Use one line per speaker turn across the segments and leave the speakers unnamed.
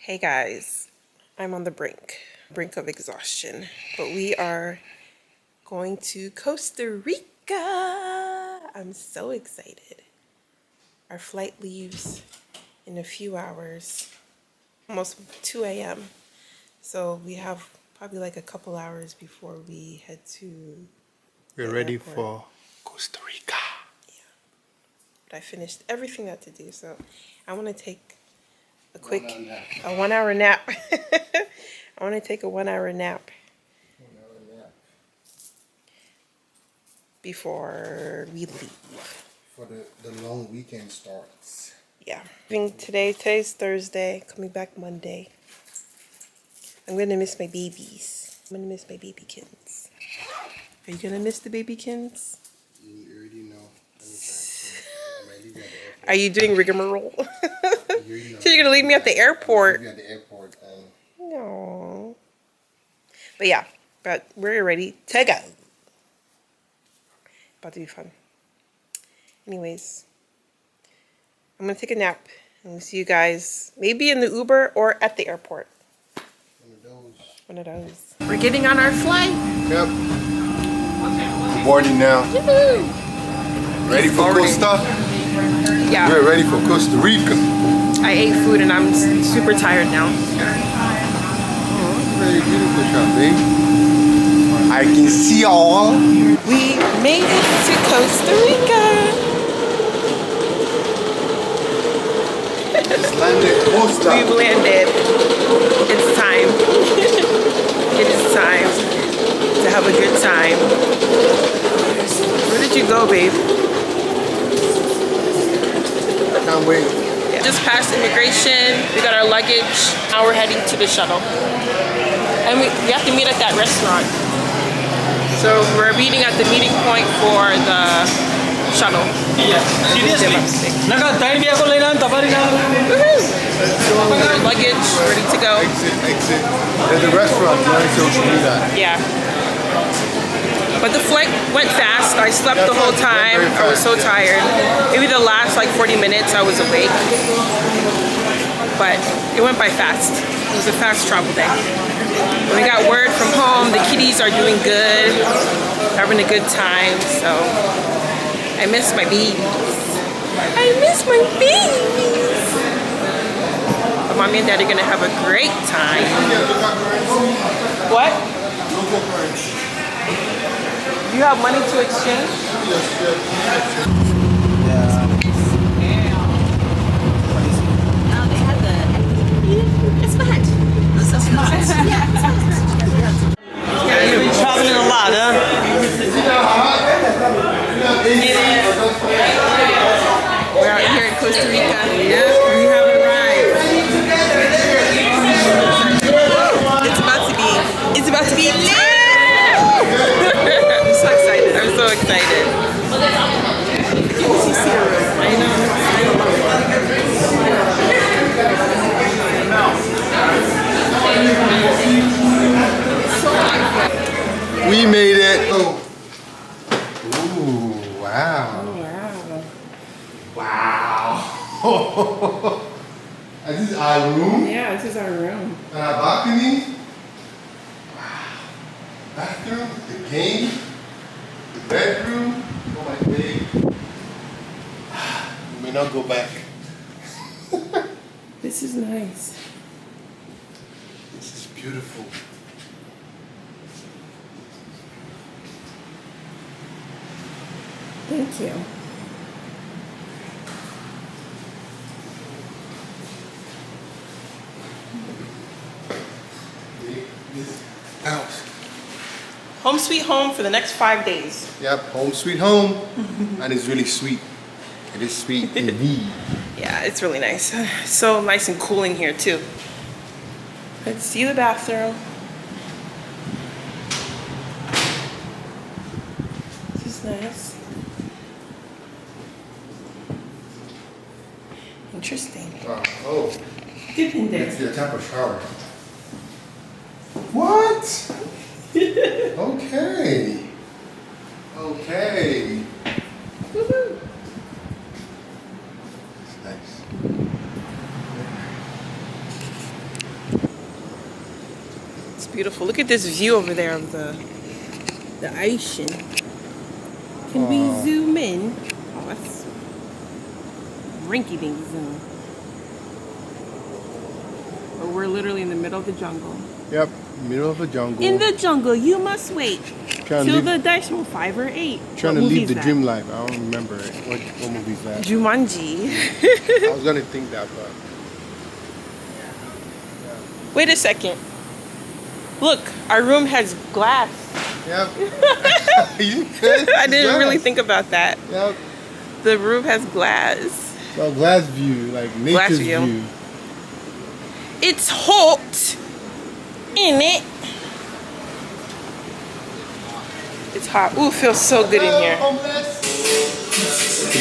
Hey guys, I'm on the brink of exhaustion, but we are going to Costa Rica. I'm so excited. Our flight leaves in a few hours, almost 2 a.m. So we have probably like a couple hours before we head to
We're ready
airport.
for Costa Rica.
Yeah, but I finished everything I had to do, so I want to take a quick 1 hour nap. I want to take a 1 hour nap before we leave.
For the long weekend starts.
Yeah. Today's Thursday, coming back Monday. I'm going to miss my babies. I'm going to miss my babykins. Are you going to miss the babykins?
You already know.
Are you doing rigmarole? So you're going to leave me at the airport.
At the airport.
No. But yeah, we're ready to go. About to be fun. Anyways, I'm going to take a nap and we'll see you guys maybe in the Uber or at the airport. One of those. We're getting on our flight.
Yep. Boarding now. Ready for Costa?
Yeah.
We're ready for Costa Rica.
I ate food and I'm super tired now.
Oh, very beautiful shot, babe. I can see all.
We made it to Costa Rica.
Just landed Costa.
We've landed. It's time. It is time to have a good time. Where did you go, babe?
I can't wait.
Yeah. Just passed immigration. We got our luggage. Now we're heading to the shuttle. And we have to meet at that restaurant. So we're meeting at the meeting point for the shuttle.
Yeah, seriously.
Our luggage, ready to go.
Exit. There's a restaurant. You want to do that?
Yeah. But the flight went fast. I slept the whole time. I was so tired. Maybe the last like 40 minutes I was awake. But it went by fast. It was a fast travel day. We got word from home. The kitties are doing good. Having a good time. So I miss my babies. I miss my babies. But mommy and daddy are gonna have a great time. What? You have money to exchange?
They had the... It's bad. That's nice.
Yeah, you've been traveling a lot, huh?
We're out here in Costa Rica. Yeah, we have arrived. It's about to be lit! I'm so excited. I'm so excited. I
We made it. Oh. Ooh, wow. Wow. This is our room?
Yeah, this is our room.
And our balcony? Wow. Bathroom, the game, the bedroom. Oh my babe. We may not go back.
This is nice.
This is beautiful.
Thank you.
This house.
Home sweet home for the next 5 days.
Yep, home sweet home. And it's really sweet. It is sweet indeed.
Yeah, it's really nice. So nice and cooling here too. Let's see the bathroom. This is nice. Interesting.
Oh,
Dip in there.
it's your type of shower. What? Okay. Okay.
Woohoo.
Nice.
beautiful. Look at this view over there of the ocean. Can we zoom in? Oh, that's rinky-dink zoom. But we're literally in the middle of the jungle.
Yep, middle of the jungle.
In the jungle, you must wait till the dice roll 5 or 8.
Trying to live the dream life. I don't remember it. What movie is that?
Jumanji.
I was gonna think that, but
Wait a second. Look, our room has glass.
yep.
I didn't really think about that.
Yep.
The room has glass.
So glass view, like nature's view.
It's hot in it. It's hot. Ooh, feels so good in here.
We're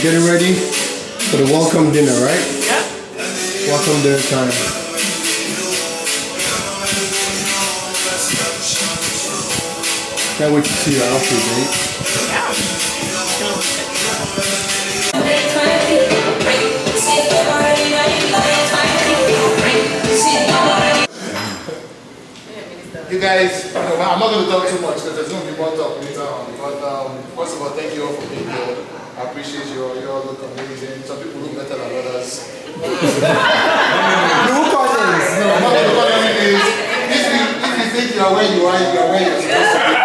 getting ready for the welcome dinner, right?
Yep.
Welcome dinner time. Can't wait to see your outfit, mate. You guys, I'm not going to talk too much because there's going to be more talk later on. But first of all, thank you all for being here. I appreciate you all. You all look amazing. Some people look better than others. No comments. No, I'm not going to call any names. If you think you are where you are where you're supposed to be.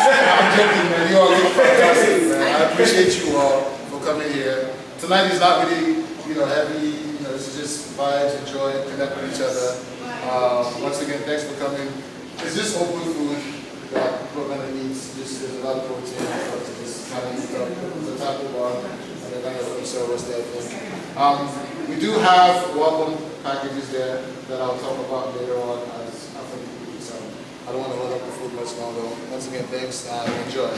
I'm joking, man. You all look fantastic, man. I appreciate you all for coming here. Tonight is not really, heavy. This is just vibes, enjoy, connect with each other. Once again, thanks for coming. It's just open food that people are going to eat. There's a lot of protein and stuff to just kind of eat up. There's a taco bar and they're going to serve us there. We do have welcome packages there that I'll talk about later on as after the food. So I don't want to hold up the food much longer. Once again, thanks and enjoy.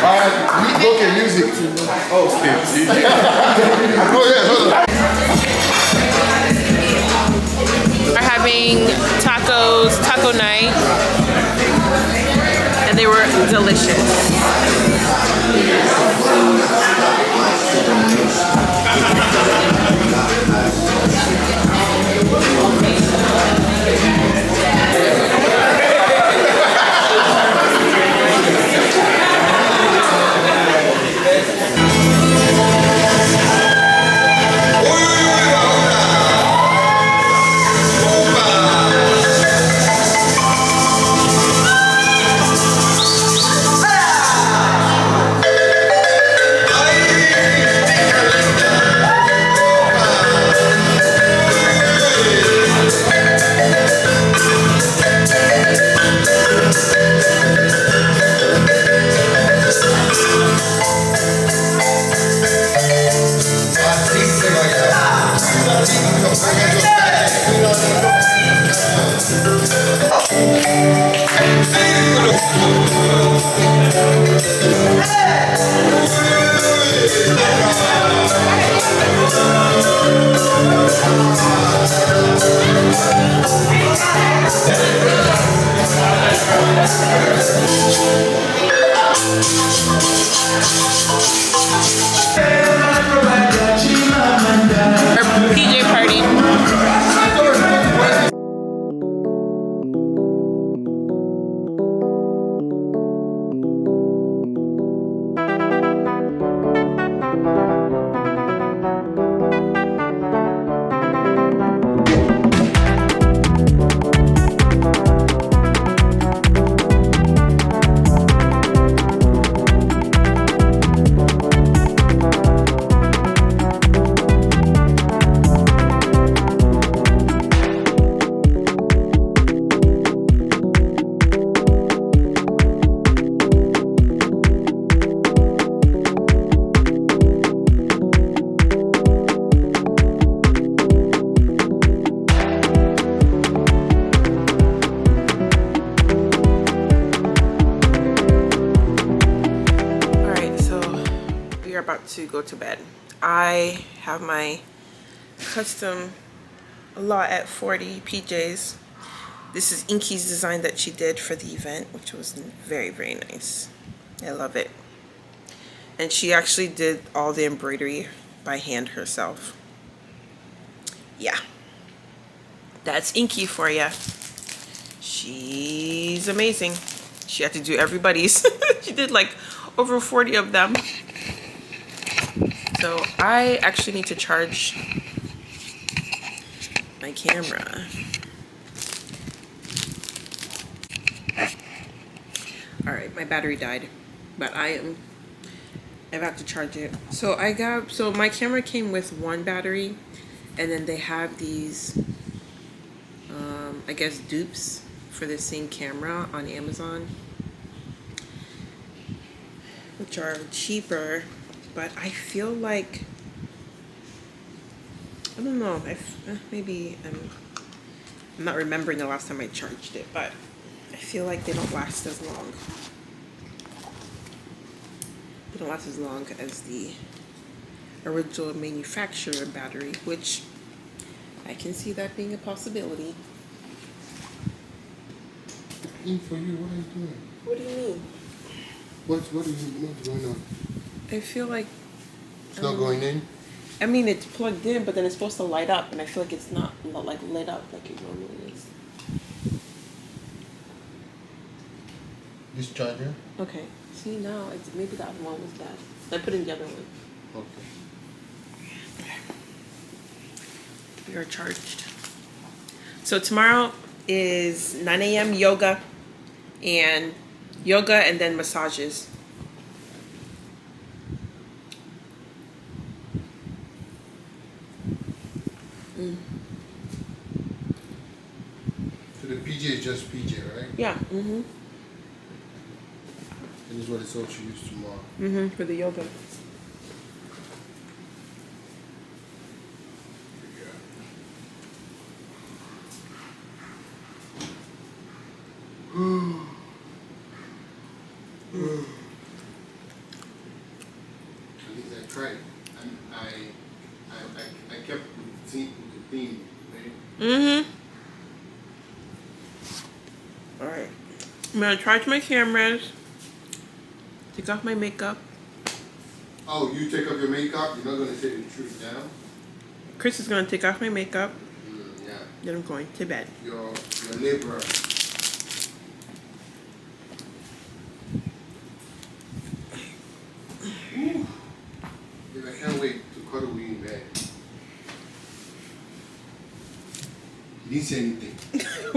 Alright, okay, music. Oh, okay. Oh, yeah, hold on.
We're having taco night, and they were delicious. PJ party. About to go to bed. I have my custom Law at 40 PJs. This is Inky's design that she did for the event, which was very, very nice. I love it. And she actually did all the embroidery by hand herself. yeah, that's Inky for ya. She's amazing. She had to do everybody's. She did like over 40 of them. So I actually need to charge my camera. All right, my battery died, but I've got to charge it. So my camera came with one battery, and then they have these, I guess, dupes for the same camera on Amazon, which are cheaper, but I feel like, I don't know, maybe I'm not remembering the last time I charged it, but I feel like they don't last as long. They don't last as long as the original manufacturer battery, which I can see that being a possibility.
For you, what are you doing?
What do you mean?
What's going on?
I feel like
It's not going in?
I mean, it's plugged in, but then it's supposed to light up, and I feel like it's not like lit up like it normally is.
This charger?
Okay. See, now maybe that one was bad. I put in the other one.
Okay.
We are charged. So tomorrow is 9 a.m. yoga and then massages.
So the PJ is just PJ, right?
Yeah. Mm-hmm.
And this is what it's also used tomorrow.
Mm-hmm. For the yoga.
At least I tried. And I kept the theme, right?
Mm-hmm. All right. I'm gonna charge my cameras. Take off my makeup.
Oh, you take off your makeup? You're not going to take the truth down?
Chris is gonna take off my makeup.
Yeah.
Then I'm going to bed.
Your laborer. Ooh. I can't wait to cuddle with you in bed. You didn't say anything.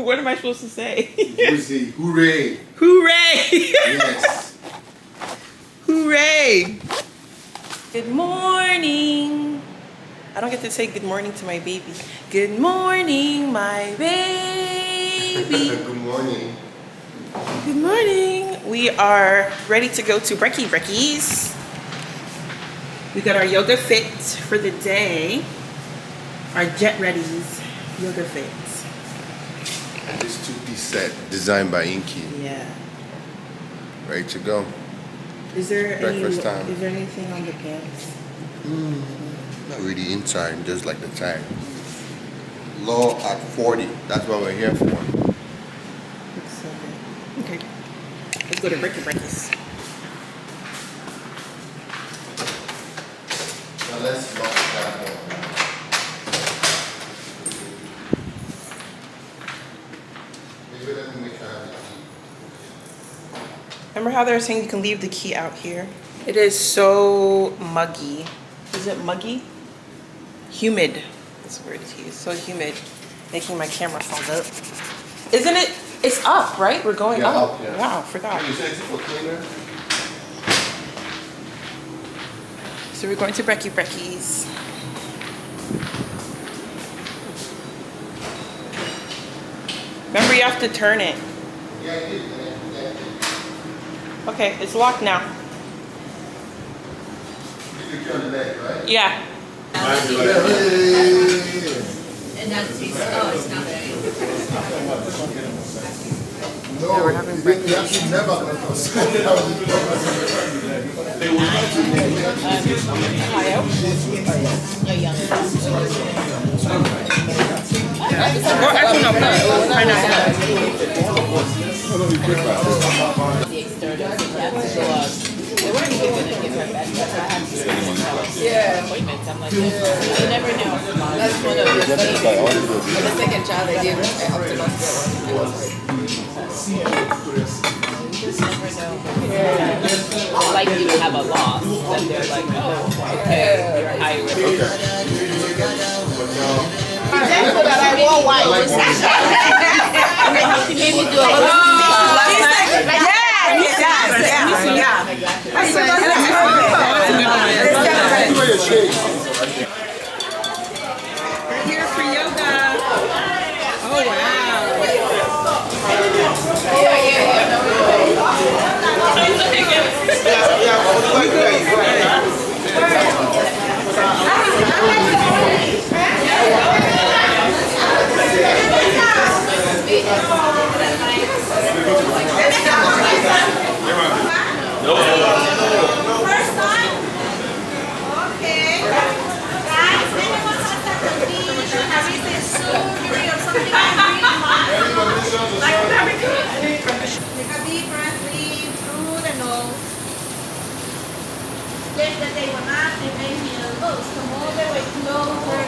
What am I supposed to say?
You say, hooray!
Hooray!
Yes.
Hooray! Good morning. I don't get to say good morning to my baby. Good morning, my baby.
Good morning.
Good morning. We are ready to go to Brekkies. We got our yoga fit for the day. Our Jet Readies yoga fits.
And this two-piece set designed by Inky.
Yeah.
Ready to go.
Is there
Breakfast time.
Is there anything on the pants?
Not really inside, just like the tag. Low at 40. That's what we're here for.
Looks so good. Okay. Let's go to Brekkies.
Now let's lock that door. Maybe let me make sure I have the key.
Remember how they were saying you can leave the key out here? It is so muggy. Is it muggy? Humid. That's the word to use. So humid, making my camera fold up. Isn't it? It's up, right? We're going
Yeah,
up.
up, yeah.
Wow, forgot.
You said it's for cleaner?
So we're going to Brekkies. Remember, you have to turn it.
Yeah, I did.
Okay, it's locked now.
You took on the leg, right?
Yeah.
And that's it's not very.
No,
we're having breakfast.
you actually never going to
You're young.
Or actually, no, pineapple.
The external, you have to go out. weren't even going to give her back. That's why I had to schedule appointments. I'm like, you never know. That's one of the things. For the second child, I gave her optimal You just never know. Like you to have a loss, that they're like, oh, okay, you're high risk. Example that I wore white. She made me do a
We're here for yoga. Oh wow.
First time? Okay. Guys, anyone has a condition, a recent surgery or something like very good. Take a deep breath, breathe through the nose. Lift the table up and inhale, loose. Come all the way closer.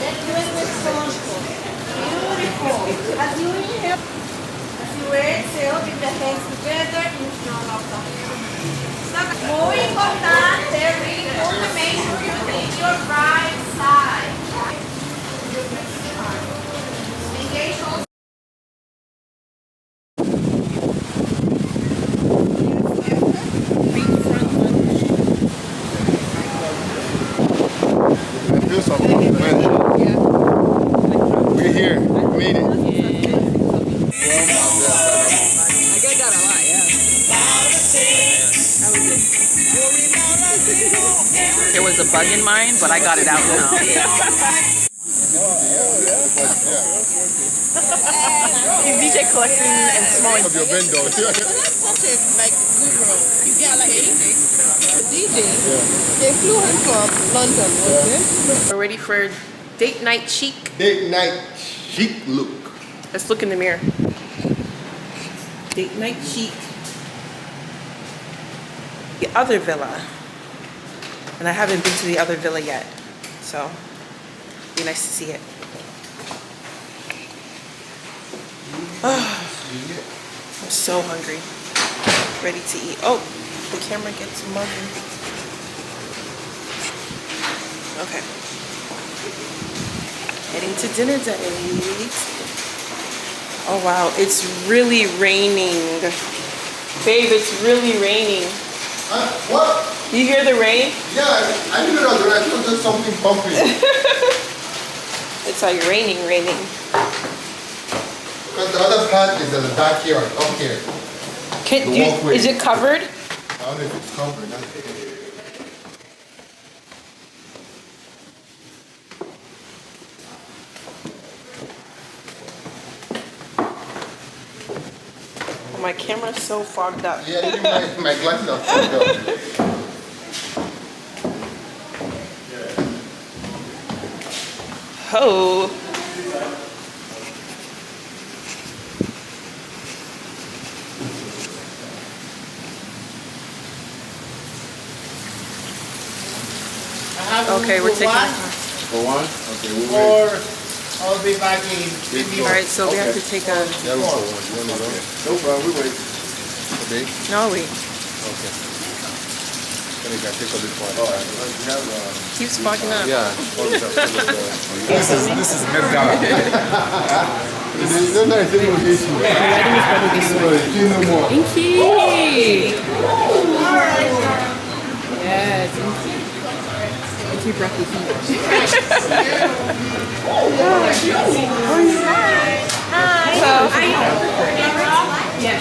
Let's do it with control. Beautiful. As you inhale, as you exhale, bring the hands together in front of the head. Muy importante, really important, make sure you leave your right side. Engage all.
We're here. We made it.
There was a bug in mine, but I got it out now. He's DJ collecting and smelling.
Of your window.
Like good bro. You get like DJ. They flew him from London, wasn't it?
We're ready for date night chic.
Date night chic look.
Let's look in the mirror. Date night chic. The other villa. And I haven't been to the other villa yet. So, it'd be nice to see it. Oh, I'm so hungry. Ready to eat. Oh, the camera gets muggy. Okay. Heading to dinner date. Oh wow, it's really raining. Babe, it's really raining.
What?
You hear the rain?
Yeah, I didn't know that. I thought there's something bumping.
It's like raining.
Because the other part is in the backyard, up here.
Is it covered?
I don't know if it's covered.
Oh, my camera's so fogged up.
Yeah, even my glasses are fogged up.
Oh. Okay, we're taking.
For one? Okay, we'll wait.
Or I'll be back in.
All right, so we have to take a.
Yeah, we'll for one. You want to go? No problem, we wait. Okay?
No, wait.
Okay. Then you can take a bit more.
Keeps fogging up.
Yeah.
This is Medgala.
No, it's a little issue.
The wedding is probably this way.
No more.
Inky! Yes, Inky. Inky brought the heat.
Hi.
Yes,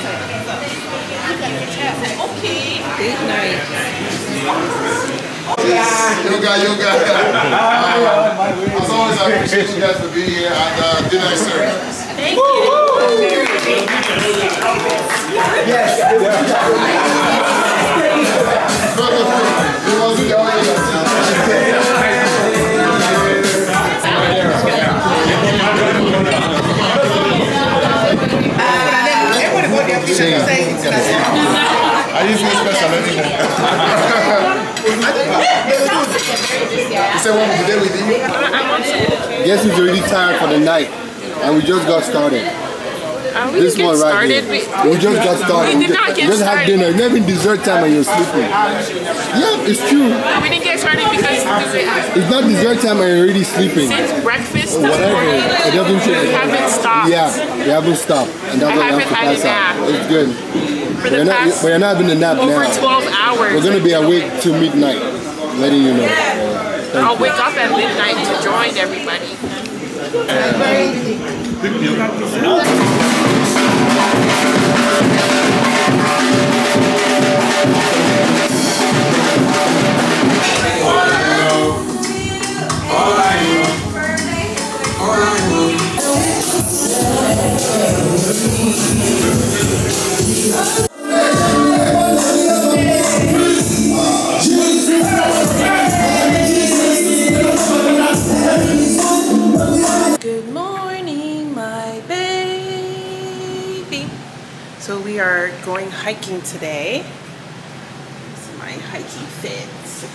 okay. Date night.
Yoga. As always, I appreciate you guys for being here and dinner service.
Thank you.
Are you didn't feel special anymore. You said one today with you?
Guess who's already tired for the night? And we just got started.
We
This
didn't
one
get
right
started.
here. We just got started.
We did not get
just had
started.
dinner. It's not even dessert time and you're sleeping. Yeah, it's true.
We didn't get started because
It's not dessert time and you're already sleeping.
since breakfast
Or whatever. It doesn't change.
we haven't stopped.
Yeah, we haven't stopped. And that's
I
why you
haven't
have to
had a
pass out.
nap.
It's good.
For the past
But you're not having a nap
over
now.
12 hours.
We're going to be awake till midnight. Letting you know.
I'll wake up at midnight to join everybody. Good morning, my baby. So we are going hiking today. This is my hiking fits.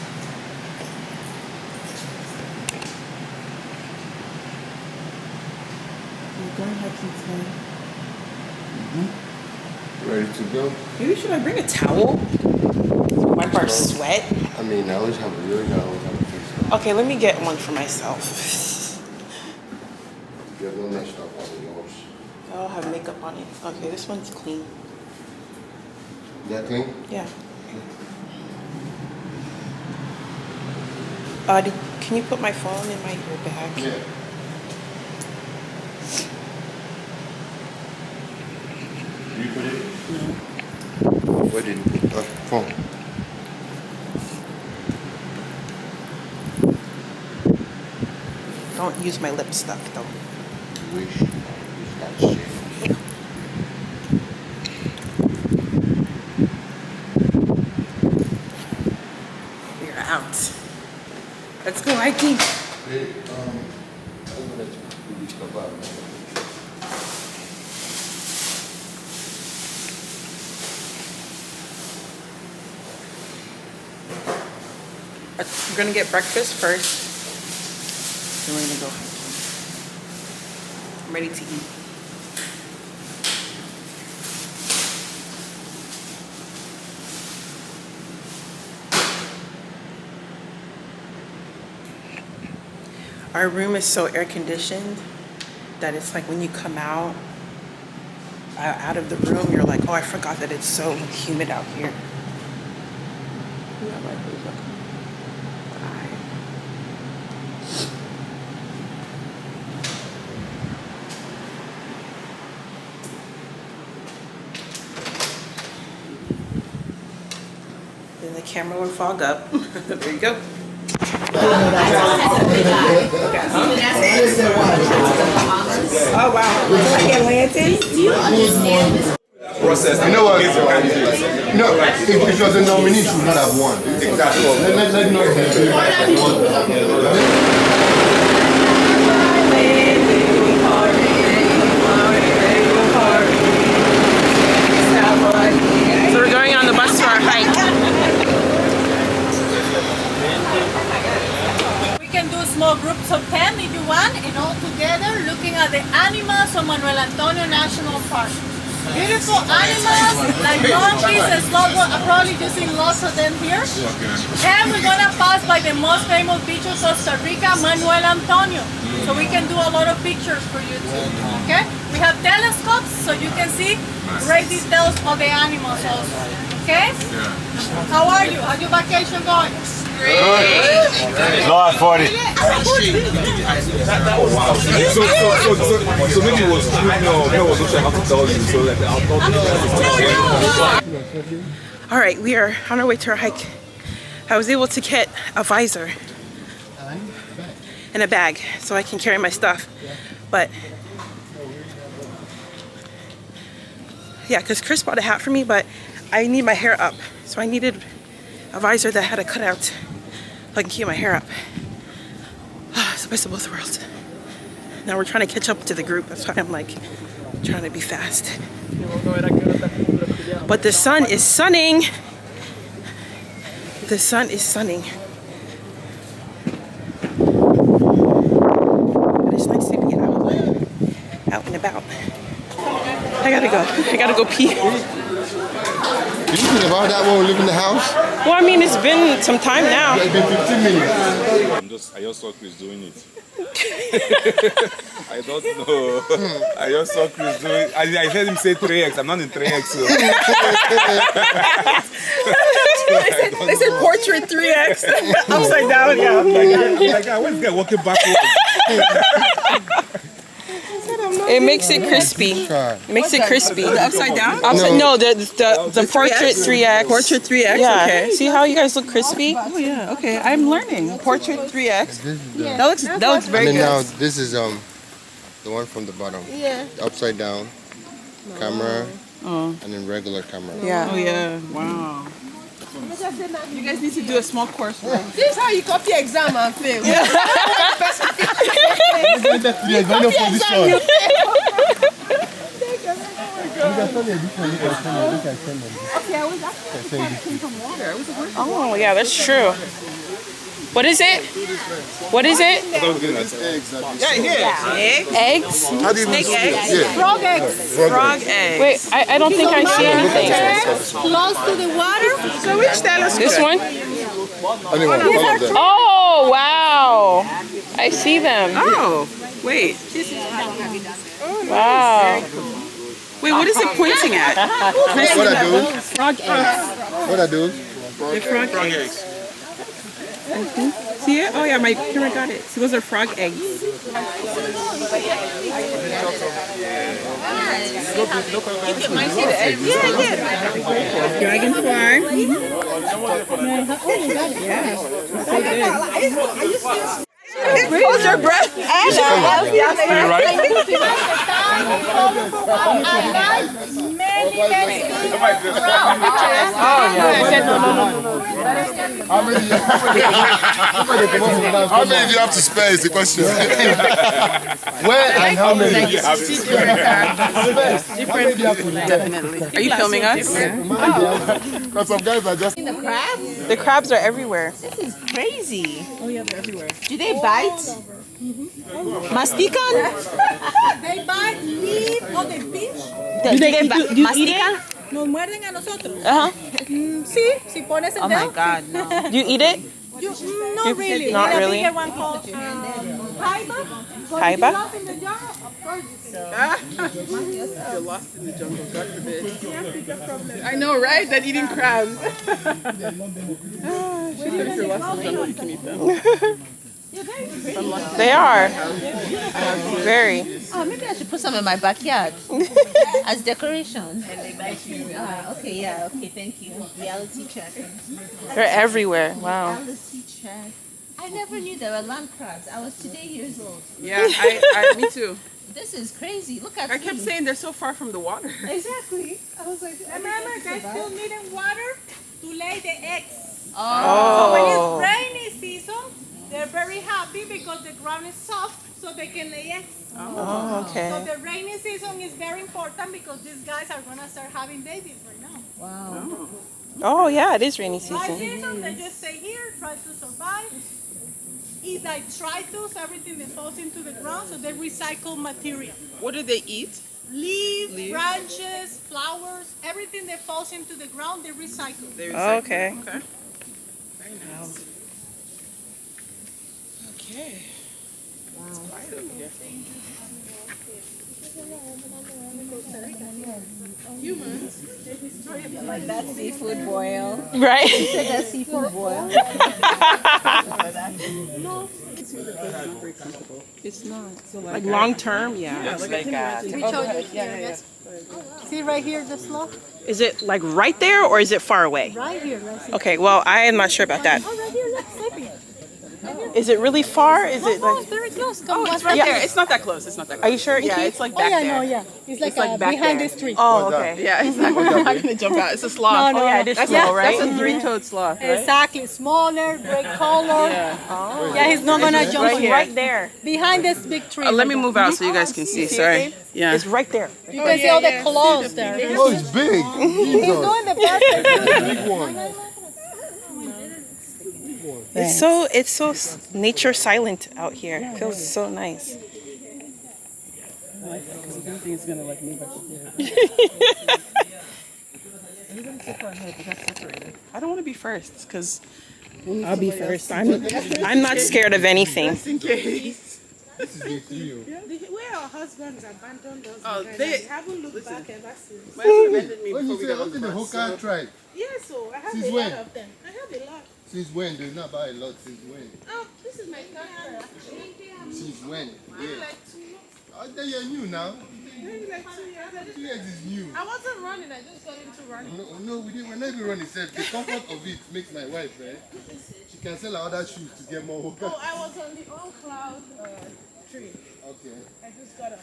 We're going hiking today.
Ready to go?
Maybe should I bring a towel? Wipe our sweat.
I mean, I always have a really always have a face.
Okay, let me get one for myself.
You have no messed up on yours.
I'll have makeup on it. Okay, this one's clean.
That clean?
Yeah. Can you put my phone in your bag?
Yeah. You put it?
No.
Where did you put the phone?
Don't use my lip stuff though.
Wish. That shit.
We're out. Let's go hiking.
Hey, I'm gonna do this about it.
We're gonna get breakfast first. Then we're gonna go hiking. I'm ready to eat. Our room is so air conditioned that it's like when you come out of the room, you're like, oh, I forgot that it's so humid out here. Yeah, my face, look. Bye. Then the camera will fog up. There you go. Oh wow. Like Atlantis?
Process.
You know what? No, if it was a nominee, she would not have won.
Exactly.
Let not
So we're going on the bus for our hike.
We can do small groups of 10 if you want, and all together looking at the animals of Manuel Antonio National Park. Beautiful animals like monkeys and slugworth. I'm probably using lots of them here. And we're gonna pass by the most famous beach of Costa Rica, Manuel Antonio. So we can do a lot of pictures for you too. Okay? We have telescopes so you can see great details of the animals also. Okay? How are you? How's your vacation going?
Lord 40. So maybe it was no was not sure how to tell you. So like
All right, we are on our way to our hike. I was able to get a visor and a bag so I can carry my stuff. But yeah, because Chris bought a hat for me, but I need my hair up. So I needed a visor that had a cutout so I can keep my hair up. It's the best of both worlds. Now we're trying to catch up to the group. That's why I'm like trying to be fast. But the sun is sunning. The sun is sunning. But it's nice to be out and about. I gotta go pee.
Did you think about that when we live in the house?
Well, I mean, it's been some time now.
It's been 15 minutes.
I just saw Chris doing it. I don't know. I just saw Chris doing it. I heard him say 3x. I'm not in 3x. So.
They said portrait 3x. Upside down. Yeah.
Like, what's this guy walking backwards?
It makes it crispy. It makes it crispy.
The upside down?
No, the portrait 3x.
Portrait 3x,
Yeah.
okay.
See how you guys look crispy?
Oh yeah, okay. I'm learning. Portrait 3x. That looks very
And then now
good.
this is the one from the bottom.
Yeah.
Upside down camera and then regular camera.
Yeah.
Oh yeah, wow. You guys need to do a small course.
This is how you copy exam and fail.
Oh, yeah, that's true. What is it? What is it? Eggs?
How do you even eggs? Yeah.
Frog eggs.
Frog eggs.
Wait, I don't think I see anything.
Close to the water.
So which telescope?
This one?
Anyone, all of them.
Oh, wow. I see them.
Oh, wait.
Wow.
Wait, what is it pointing at?
What I do?
Frog eggs.
What I do?
The frog eggs. See it? Oh yeah, my camera got it. So those are frog eggs. Dragonfly. Hold your breath.
How many do you have to spare is the question.
Where and how many?
Definitely. Are you filming us?
Because some guys are just...
The crabs?
The crabs are everywhere.
This is crazy.
Oh yeah, they're everywhere.
Do they bite? Mastican?
They bite, leave, or they pinch.
Do they mastican?
Nos muerden a nosotros.
Uh-huh.
Sí, si pones el
Oh my
dedo.
God, no.
Do you eat it?
Not really.
Not
There's a
really.
bigger one called Jaiba.
Jaiba?
Lost in the jungle, of course.
You're lost in the jungle, God forbid. I know, right? That eating crabs. If you're lost in the jungle, you can eat them.
They are. Very.
Oh, maybe I should put some in my backyard as decoration. Okay, yeah, okay, thank you. Reality check.
They're everywhere. Wow.
Reality check. I never knew there were land crabs. I was today years old.
Yeah, me too.
This is crazy. Look at
I kept saying they're so far from the water.
Exactly. I was like,
Remember, they still need water to lay the eggs.
Oh.
When it's rainy season, they're very happy because the ground is soft, so they can lay eggs.
Oh, okay.
So the rainy season is very important because these guys are gonna start having babies right now.
wow.
Oh, yeah, it is rainy
Dry
season.
season, they just stay here, try to survive. Eat like tritos, everything that falls into the ground, so they recycle material.
What do they eat?
Leaves, branches, flowers, everything that falls into the ground, they recycle.
They recycle.
Okay.
Okay. Very nice. Okay. It's quiet over here. Humans.
Like that seafood boil.
Right?
That seafood boil.
It's not. So
Like long term? Yeah.
like I can imagine.
See right here, the slough?
Is it like right there or is it far away?
Right here, right here.
Okay, well, I am not sure about that.
Oh, right here, look, sleeping. Right here,
Is it really far? Is it
Oh,
like?
it's very close.
Oh, it's right there. It's not that close. It's not that close.
Are you sure?
Yeah,
Inky?
it's like back there.
It's like,
like back
behind
there.
this tree.
Oh, okay.
Yeah, it's not gonna jump out. It's a sloth.
No,
Oh yeah, it is
That's,
slow, right?
that's a three-toed sloth, right?
Exactly. Smaller, great color. Yeah, he's not gonna jump
right
on
here.
Right there.
behind this big tree.
Let me move out so you guys can see. Sorry. Yeah.
It's right there.
You can see all the claws there.
Oh, it's big.
He's doing the best.
Big one.
It's so nature silent out here. It feels so nice.
Everything's gonna like move up here. I don't want to be first because
I'll be first. I'm not scared of anything.
just in case.
This is day 3.
Where our husbands abandoned us,
Oh,
and
they-
I haven't looked back ever since.
My husband abandoned me
When
before
you
we
say,
got on
what's
the
in the
bus.
Hoka tribe?
Yes, so I have
Since
a
when?
lot of them. I have a lot.
Since when? There's not about a lot. Since when?
Oh, this is my car.
Since when?
Maybe
Yeah.
like 2 years.
I think you're new now.
Maybe like 2 years.
2 years is new.
I wasn't running. I just got into running.
No, we didn't. We're not even running. Self. The comfort of it makes my wife, right? She can sell her other shoes to get more Hoka.
Oh, I was on the on-cloud tree.
Okay.
I just got up.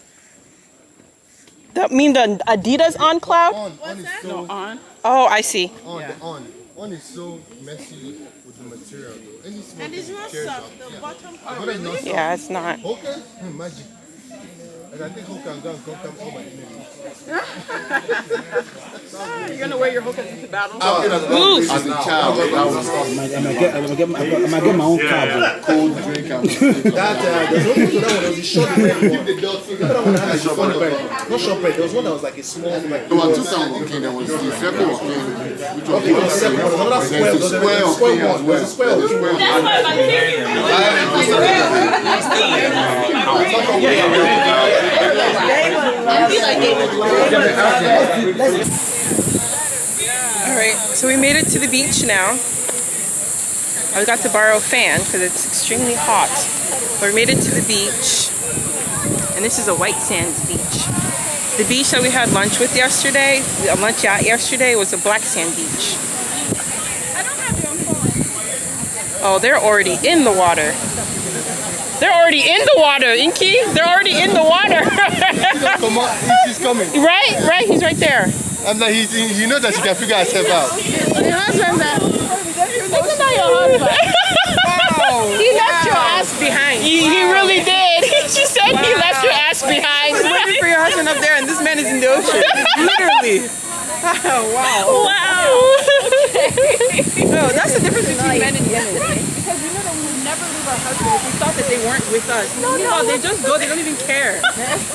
That mean the Adidas on cloud?
On is so
On.
Oh, I see.
on is so messy with the material though. Any small
And it's
thing
not
tears
soft.
up.
The
Yeah.
bottom
But
part.
it's not soft.
Yeah, it's not.
Hoka? Magic. And I think Hoka and go and come all my enemies.
You're gonna wear your hookahs into battle.
As a child, that was
I'm gonna get my own car.
cold drink and keep the dog finger.
Not shortbread. There was one that was like a small, like.
There were 2 times working. There was the second working, which was
Okay, it was separate. There was another square.
there's a square working as well.
There's a square
There's a
working.
square
Alright, so we made it to the beach now. I got to borrow a fan because it's extremely hot. But we made it to the beach. And this is a white sands beach. The beach that we had lunch with yesterday, lunch at yesterday, was a black sand beach. Oh, they're already in the water. They're already in the water, Inky. They're already in the water.
Come on, he's coming.
Right, he's right there.
I'm like, he knows that she can figure herself out.
Your husband, isn't that your husband? He left your ass behind. He really did. She said he left your ass behind.
I was waiting for your husband up there, and this man is in the ocean. Literally. Wow. No, that's the difference between men and women. Because we know that we would never leave our husbands if we thought that they weren't with us. No, they just go. They don't even care.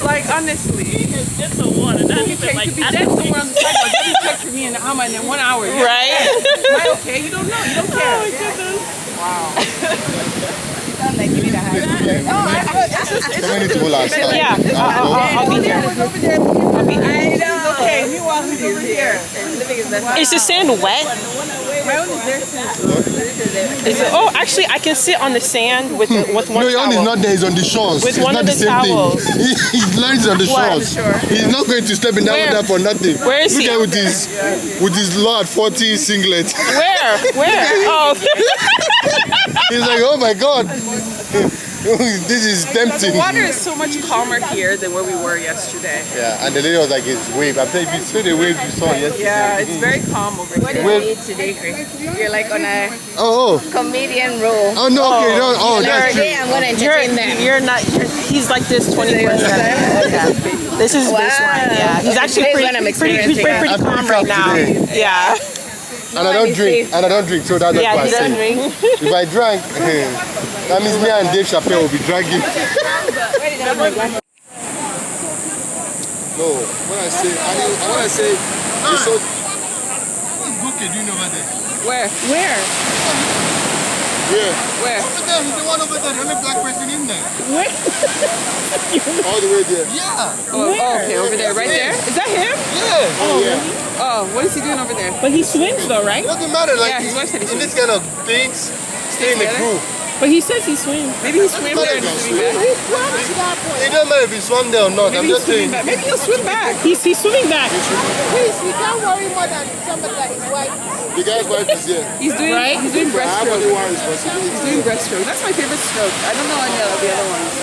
Like, honestly.
Just the water.
You could be dead somewhere on the sidewalk. You check for me in an hour and then 1 hour.
Right?
Am I okay? You don't know. You don't care.
Oh my goodness.
Wow.
Like you need a high.
Coming into all our stuff.
Yeah, I'll be there. I'll be there.
I know.
Okay, meanwhile, who's over here?
Is the sand wet?
My own is there too.
Is it, oh, actually, I can sit on the sand with one
No, your own is
towel.
not there. He's on the shores.
With
it's
one
not
of
the
the
same
towels.
thing. He's lands on the
What?
shores. He's not going to step in that
Where?
water for nothing.
Where is
Look
he?
at with his Lord 40 singlet.
Where? Oh.
He's like, oh my God. This is tempting.
The water is so much calmer here than where we were yesterday.
Yeah, and the lady was like, it's wave. I'm telling you, if you saw the wave you saw yesterday.
Yeah, it's very calm over
What
here.
did you eat today, Chris? You're like on a
Oh,
comedian role.
oh no, okay, no, oh, that's true.
Today I'm gonna entertain them.
He's like this 24/7. Yeah. This is baseline. Yeah, he's actually
Today's
pretty
when I'm
he's pretty
experiencing
I'm
calm
pretty
right now.
today.
Yeah.
And I don't drink, so that's
Yeah,
what
he
I
doesn't
say.
drink.
If I drank, that means me and Dave Chappelle will be dragging. No, when I say, it's so. What's Bouquet doing over there?
Where?
Where?
Where?
Over there, he's the one over there, the only black person in there.
Where?
All the way there.
Oh,
Yeah.
okay, over there, right there. Is that him?
Yeah. Oh, yeah.
Oh, what is he doing over there?
But he swims though, right?
It doesn't matter, like
Yeah, his wife said he
in this kind of things, stay in the
together?
crew.
But he says he swims. Maybe he swam there and swimming back.
It don't matter if he swam there or not. I'm
Maybe
just saying.
Maybe he'll swim back. He's swimming back.
Please, you can't worry more than somebody that is white.
The guy's wife is here.
He's doing
I have
breaststroke.
only one responsibility.
He's doing breaststroke. That's my favorite stroke. I don't know any of the other ones.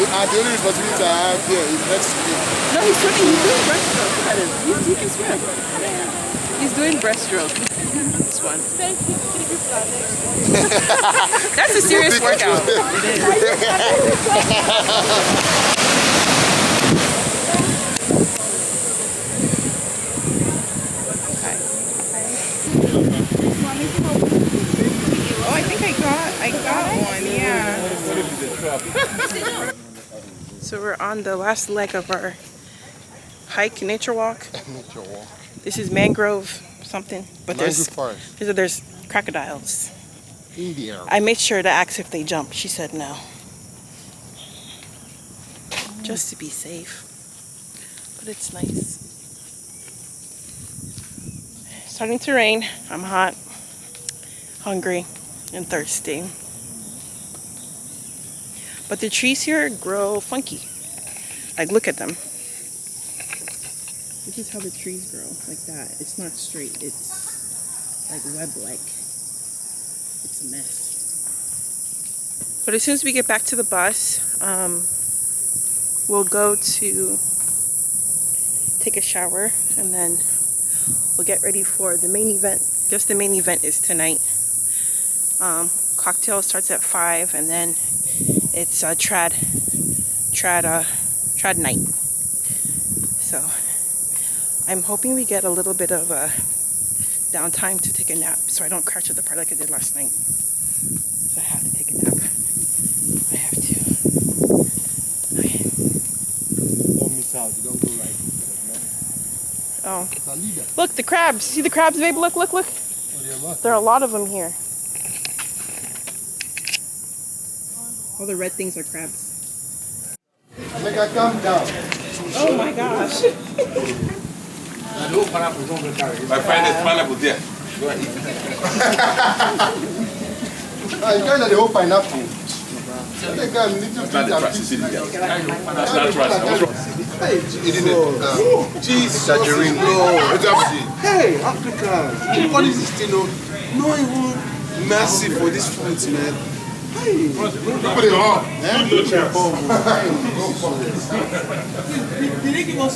The only responsibility I have here is next to me.
No, he's swimming. He's doing breaststroke. Look at him. He can swim. He's doing breaststroke. This one.
Thank you.
That's a serious workout. Oh, I think I got one, yeah. So we're on the last leg of our hike, nature walk.
Nature walk.
This is mangrove something, but there's crocodiles.
India.
I made sure to ask if they jump. She said no. Just to be safe. But it's nice. Starting to rain. I'm hot, hungry, and thirsty. But the trees here grow funky. Like, look at them. This is how the trees grow, like that. It's not straight. It's like web-like. It's a mess. But as soon as we get back to the bus, we'll go to take a shower, and then we'll get ready for the main event. Just the main event is tonight. Cocktail starts at 5, and then it's trad night. So I'm hoping we get a little bit of a downtime to take a nap, so I don't crash at the party like I did last night. So I have to take a nap. I have to. Okay.
Don't miss out. You don't go right.
Oh. Look, the crabs. See the crabs, babe? Look, look, look. There are a lot of them here. All the red things are crabs.
Make her calm down.
Oh my gosh.
My friend is pineapple there. Go and eat it.
You can't have the whole pineapple.
That's not the process. That's not process.
Cheese exaggerating. Hey, Africans. What is this thing? No even mercy for this food, man. Hey, put it on. Did they give us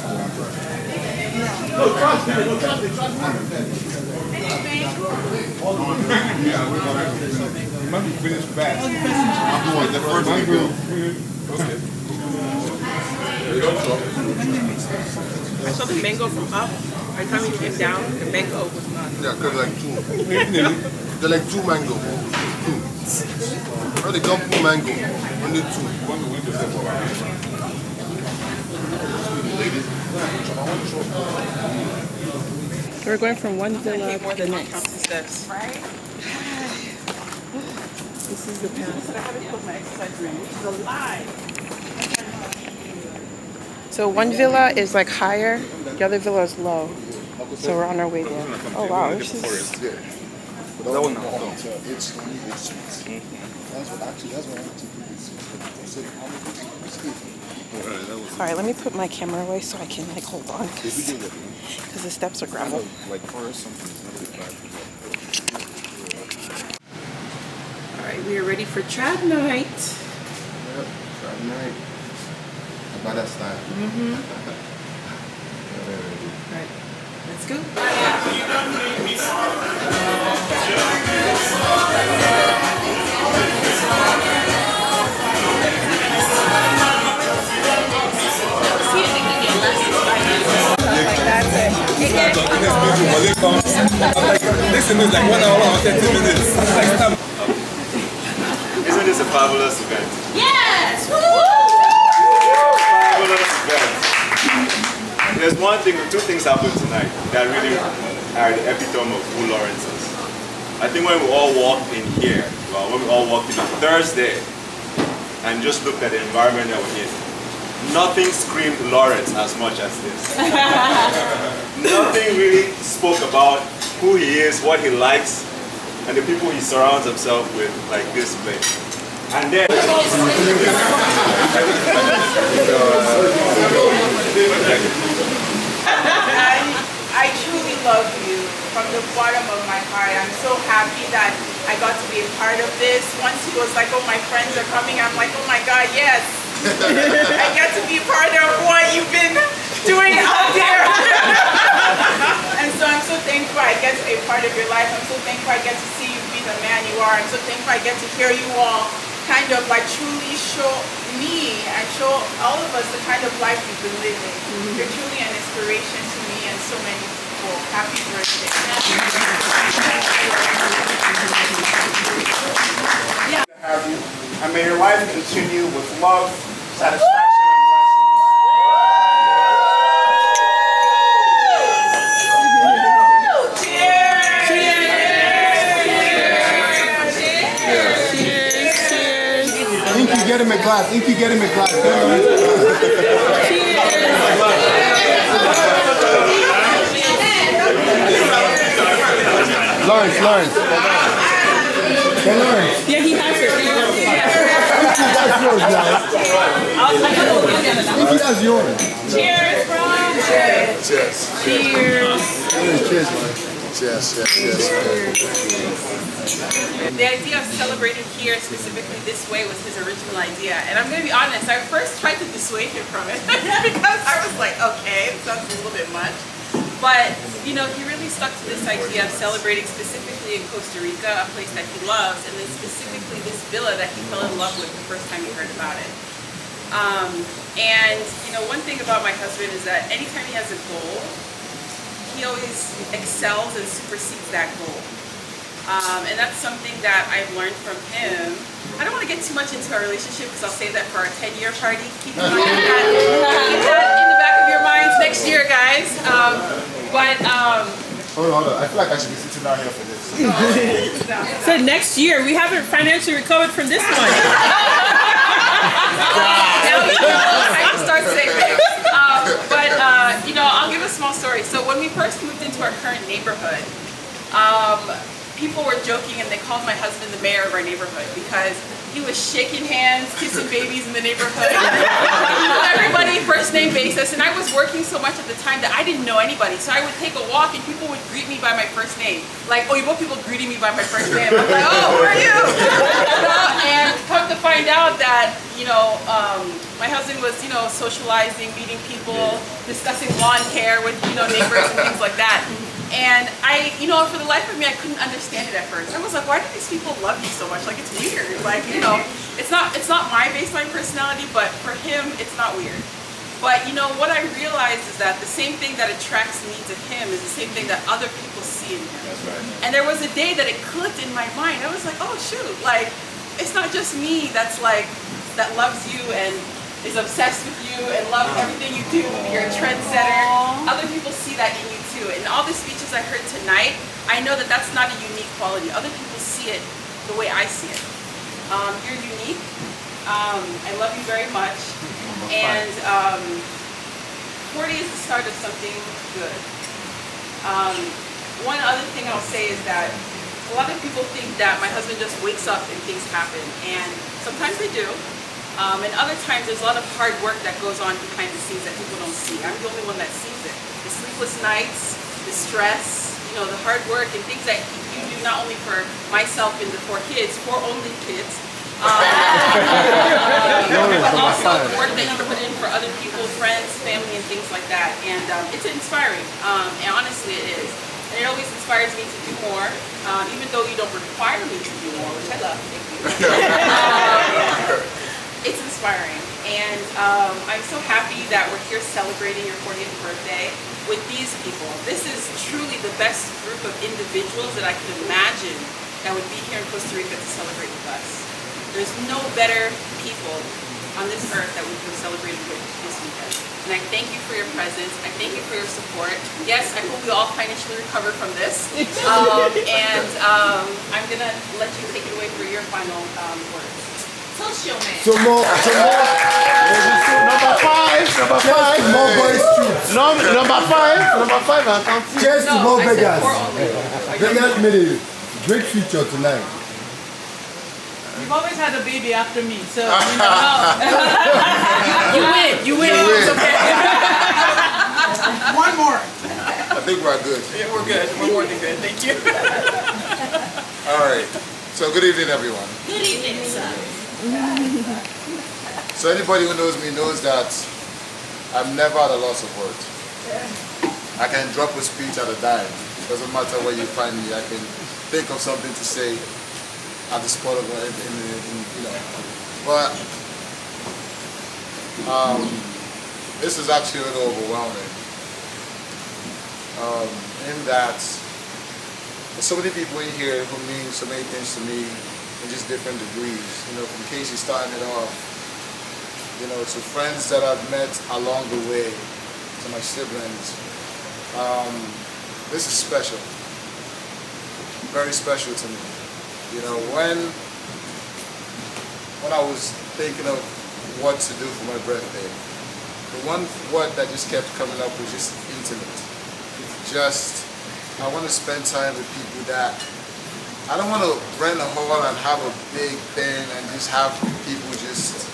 Might be finished fast.
I'm doing the first
Okay.
I saw the mango from up. By the time we came down, the mango was not.
Yeah, because like two. They're like two mango. Two. Well, they don't put mango. Only two.
We're going from one villa to the next. This is the path.
I haven't put my exercise ring, which is a lie.
So one villa is like higher, the other villa is low. So we're on our way there. Oh wow, this is...
That one now. It's sweet. That's what I want to do.
Alright, let me put my camera away so I can like hold on because the steps are gravel. Alright, we are ready for trad night.
Yep, trad night. About that style.
Alright, let's go.
Listen, it's like 1 hour and 30 minutes.
Isn't this a fabulous event?
Yes!
Fabulous event. There's two things happened tonight that really are the epitome of who Lawrence is. I think when we all walked in here, when we all walked in on Thursday and just looked at the environment that we're in, nothing screamed Lawrence as much as this. Nothing really spoke about who he is, what he likes, and the people he surrounds himself with like this place. And then
I truly love you from the bottom of my heart. I'm so happy that I got to be a part of this. Once he was like, oh, my friends are coming, I'm like, oh my God, yes. I get to be part of what you've been doing out there. And so I'm so thankful I get to be a part of your life. I'm so thankful I get to see you be the man you are. I'm so thankful I get to hear you all kind of like truly show me and show all of us the kind of life you've been living. You're truly an inspiration to me and so many people. Happy birthday.
Yeah. Have you, and may your life continue with love, satisfaction, and blessing.
Inky, get him a glass. Inky, get him a glass. Lawrence. Hey, Lawrence.
Yeah, he has it.
Inky, that's yours now. Inky, that's yours.
Cheers, bro.
Cheers.
Cheers.
Cheers, man. Cheers.
The idea of celebrating here, specifically this way, was his original idea. And I'm going to be honest, I first tried to dissuade him from it because I was like, okay, it sounds a little bit much. But, you know, he really stuck to this idea of celebrating specifically in Costa Rica, a place that he loves, and then specifically this villa that he fell in love with the first time he heard about it. And, you know, one thing about my husband is that anytime he has a goal, he always excels and supersedes that goal. And that's something that I've learned from him. I don't want to get too much into our relationship because I'll save that for our 10-year party. Keep that in the back of your minds next year, guys.
Hold on. I feel like I should be sitting down here for this.
So next year, we haven't financially recovered from this one.
I can start saving. You know, I'll give a small story. So when we first moved into our current neighborhood, people were joking and they called my husband the mayor of our neighborhood because he was shaking hands, kissing babies in the neighborhood. He knew everybody first name basis, and I was working so much at the time that I didn't know anybody. So I would take a walk and people would greet me by my first name. Like, Oyinbo people greeting me by my first name. I'm like, oh, who are you? And come to find out that, you know, my husband was, you know, socializing, meeting people, discussing lawn care with, you know, neighbors and things like that. And I, you know, for the life of me, I couldn't understand it at first. I was like, why do these people love you so much? Like, it's weird. Like, you know, it's not my baseline personality, but for him, it's not weird. But, you know, what I realized is that the same thing that attracts me to him is the same thing that other people see in him. That's right. And there was a day that it clicked in my mind. I was like, oh, shoot, like, it's not just me that's like, that loves you and is obsessed with you and loves everything you do. You're a trendsetter. Other people see that in you too. And all the speeches I heard tonight, I know that that's not a unique quality. Other people see it the way I see it. You're unique. I love you very much. And 40 is the start of something good. One other thing I'll say is that a lot of people think that my husband just wakes up and things happen. And sometimes they do. And other times there's a lot of hard work that goes on behind the scenes that people don't see. I'm the only one that sees it. The sleepless nights, the stress, you know, the hard work and things that you do not only for myself and the 4 kids, 4 only kids, but also the work that you put in for other people, friends, family, and things like that. And it's inspiring, and honestly it is. And it always inspires me to do more, even though you don't require me to do more, which I love, thank you. It's inspiring, and I'm so happy that we're here celebrating your 40th birthday with these people. This is truly the best group of individuals that I could imagine that would be here in Costa Rica to celebrate with us. There's no better people on this earth that we could celebrate with this weekend. And I thank you for your presence. I thank you for your support. Yes, I hope we all financially recover from this. I'm gonna let you take it away for your final words. Social man.
So more.
Number 5.
More boys too.
Number 5.
Cheers to more beggars. Beggars made a great feature tonight.
You've always had a baby after me, so you know. you win. You win. Okay. One more.
I think we're good.
Yeah, we're good. We're more than good. Thank you.
All right. So good evening, everyone.
Good evening, sir.
So anybody who knows me knows that I'm never at a loss of words. I can drop a speech at a dime. Doesn't matter where you find me. I can think of something to say at the spot of you know. But this is actually a little overwhelming. In that there's so many people in here who mean so many things to me in just different degrees. You know, from Casey starting it off, you know, to friends that I've met along the way, to my siblings. This is special, very special to me. You know, when I was thinking of what to do for my birthday, the one word that just kept coming up was just intimate. Just, I want to spend time with people that, I don't want to rent a hall and have a big thing and just have people just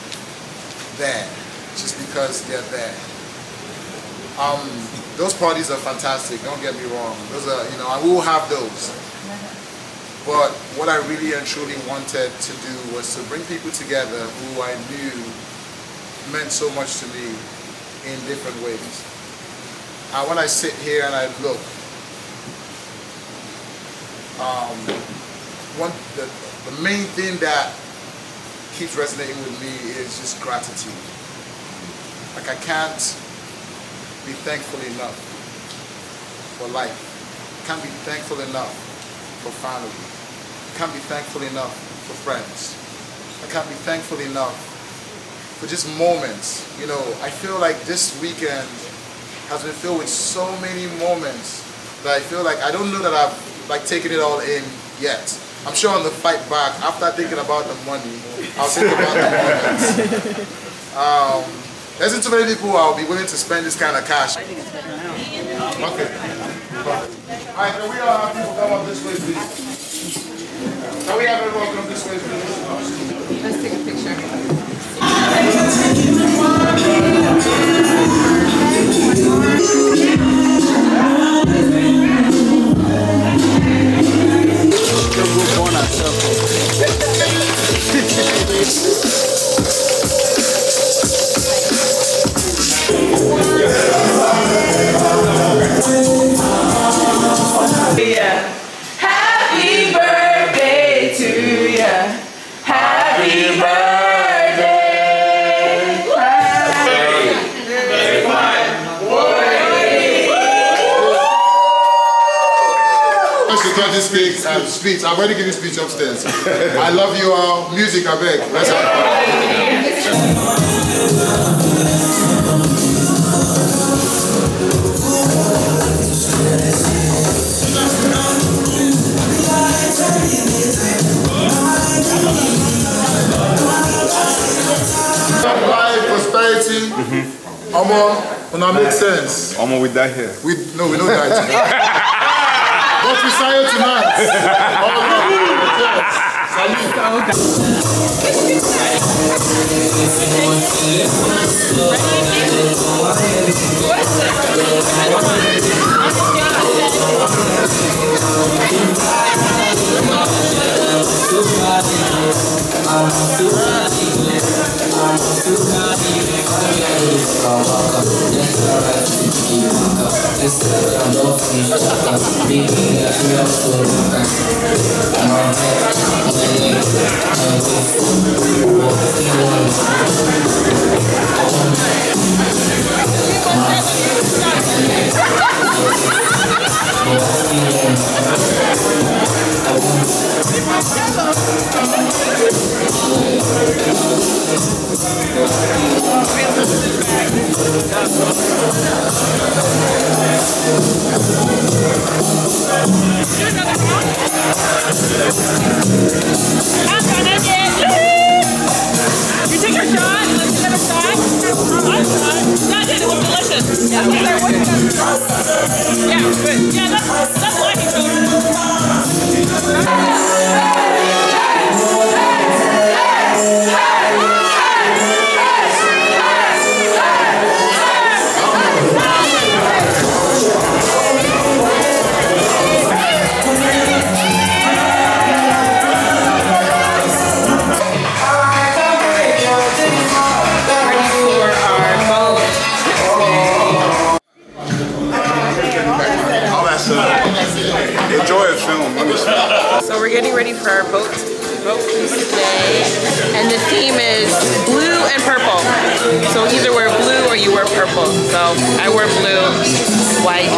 there, just because they're there. Those parties are fantastic, don't get me wrong. Those are, you know, I will have those. But what I really and truly wanted to do was to bring people together who I knew meant so much to me in different ways. And when I sit here and I look, the main thing that keeps resonating with me is just gratitude. Like, I can't be thankful enough for life. I can't be thankful enough for family. I can't be thankful enough for friends. I can't be thankful enough for just moments. You know, I feel like this weekend has been filled with so many moments that I feel like I don't know that I've like taken it all in yet. I'm sure on the fight back, after thinking about the money, I'll think about the moments. There isn't too many people who I'll be willing to spend this kind of cash. Okay. Alright, can we all have people come up this way, please? Can we have everyone come this way, please?
Let's take a picture.
Happy birthday to ya. Happy birthday.
Speech. I've already given speech upstairs. I love you all. Music, I beg. Let's have life, prosperity. Omo, when that makes sense.
Omo, with that here.
We know that. But we saw you tonight.
You take your shot, let's get a shot. Not it was delicious. Yeah, good. Yeah, that's liking food.
for our boat cruise today, and the theme is blue and purple. So either wear blue or you wear purple. So I wear blue, white.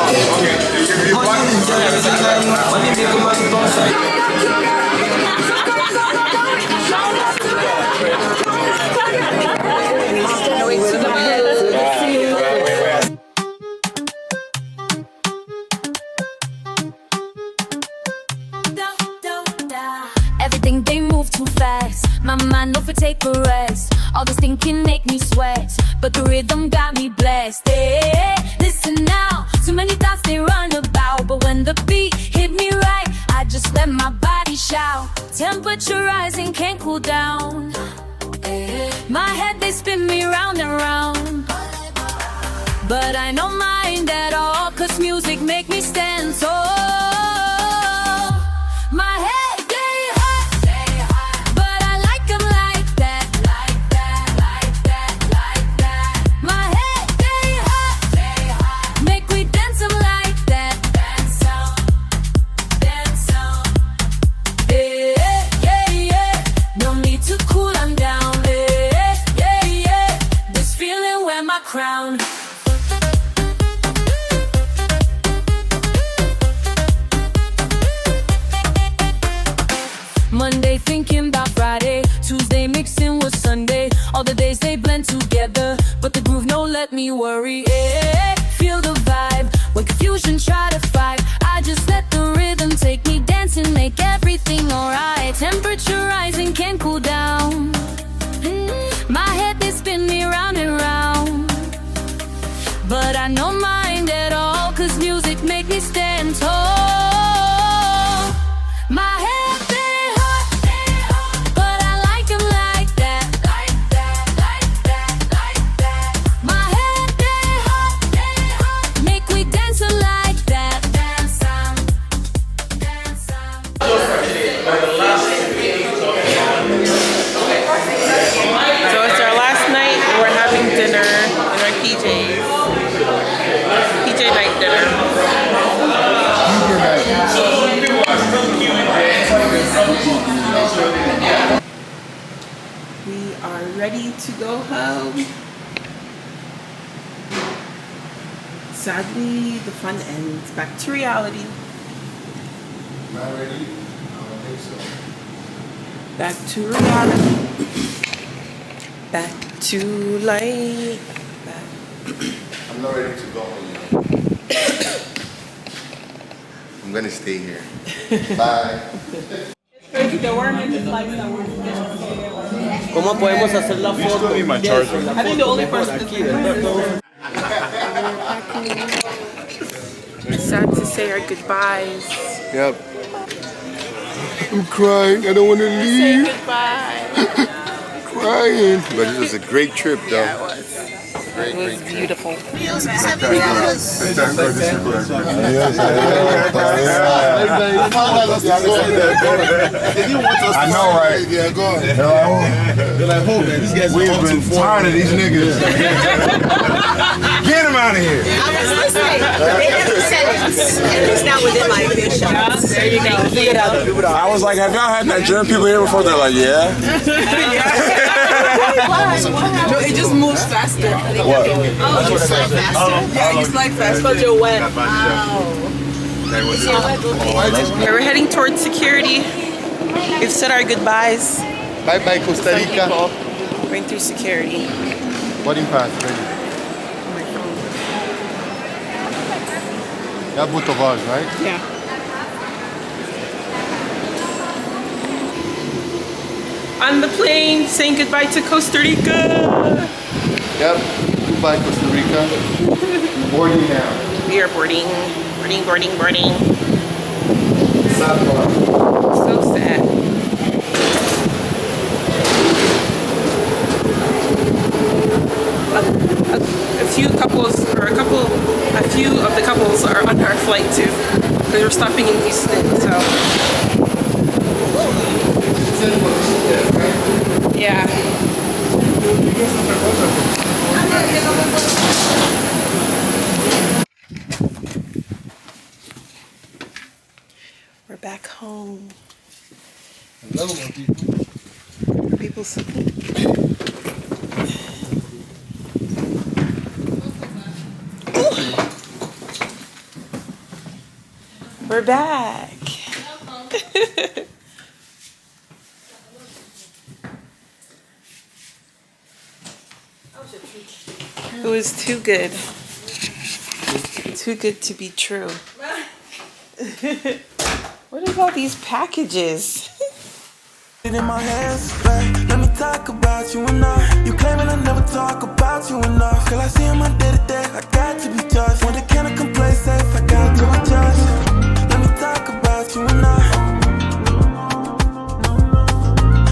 Everything they move too fast. My mind no for take a rest. All this thinking make me sweat, but the rhythm got me blessed. Hey, listen now, too many thoughts they run about, but when the beat hit me right, I just let my body shout. Temperature rising, can't cool down. My head they spin me round and round, but I don't mind at all, cause music make me stand tall. My head crown. Monday thinking about Friday, Tuesday mixing with Sunday. All the days they blend together, but the groove no let me worry. Feel the vibe when confusion try to fight. I just let the rhythm take me dancing, make everything alright. Temperature rising, can't cool down. My head they spin me round and round, but I don't mind at all, cause music make me stand tall. My head they hot, but I like them like that. My head they hot, make we dance like that.
So it's our last night. We're having dinner in our PJs. PJ night dinner. We are ready to go home. Sadly, the fun ends. Back to reality.
Not ready? I don't think so.
Back to reality. Back to light.
I'm not ready to go home yet. I'm gonna stay here. Bye.
¿Cómo podemos hacer la foto?
I think the only person it's sad to say our goodbyes.
Yep. I'm crying. I don't want to leave.
Say goodbye.
Crying. But it was a great trip, though.
Yeah, it was. It was beautiful.
I know, right? Yeah, go ahead. They're like, hold man, these guys we've been tired of these niggas. Get them out of here.
I was listening. They never said it's not within my vision. There you go.
I was like, have y'all had Nigerian people here before? They're like, yeah.
No, it just moves faster.
What?
Oh, you slide faster? Yeah, you slide faster. Because you're wet.
We're heading towards security. We've said our goodbyes.
Bye bye, Costa Rica.
Going through security.
Boarding pass, ready. You have both of ours, right?
Yeah. On the plane, saying goodbye to Costa Rica.
Yep. Goodbye, Costa Rica. Boarding now.
We are boarding. Boarding.
Sad part.
So sad. A few of the couples are on our flight too, because we're stopping in Houston. So yeah. We're back home.
Hello, my people.
People We're back. It was too good. Too good to be true. What is all these packages?
In my hands, back. Let me talk about you enough. You claiming I never talk about you enough. Girl, I see him